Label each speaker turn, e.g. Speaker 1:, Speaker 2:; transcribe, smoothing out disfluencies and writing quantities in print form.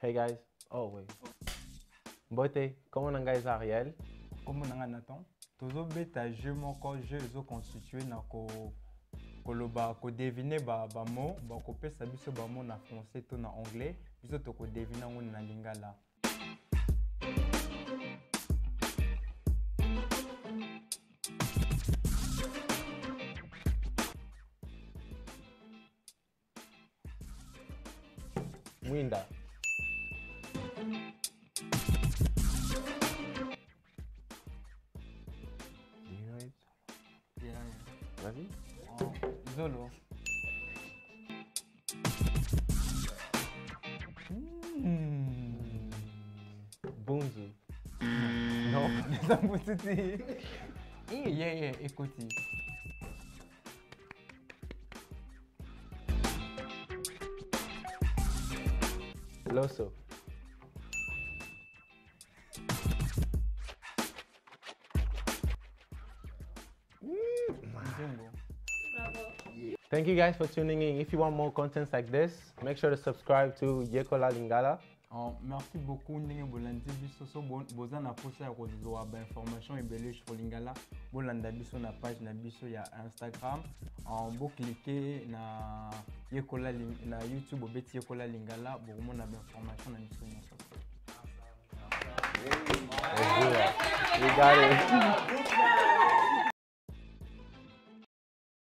Speaker 1: Hey guys. Oh wait. Mbote, comment on guys Ariel?
Speaker 2: Comme on a Nathan, toujours bêta jeu mon corps jeu zo constitué na ko koloba ko deviner ba mot ba ko pesa biso ba mot na français to na anglais biso to ko deviner ngo na lingala.
Speaker 1: Mwinda. You know it?
Speaker 2: Yeah.
Speaker 1: Vas-y.
Speaker 2: Oh, Zolo.
Speaker 1: Bunzu. Non.
Speaker 2: Yeah, écoutez.
Speaker 1: Loso. Thank you guys for tuning in. If you want more contents like this, make sure to subscribe to Yekola Lingala.
Speaker 2: Merci beaucoup ndenge bolandi biso so boza na posa ya kozwa ba information ebele sur Lingala bolanda biso na page na biso ya Instagram bo cliquer na Yekola na YouTube obeti Yekola Lingala bo mona ba information na biso nyonso.
Speaker 1: We got it.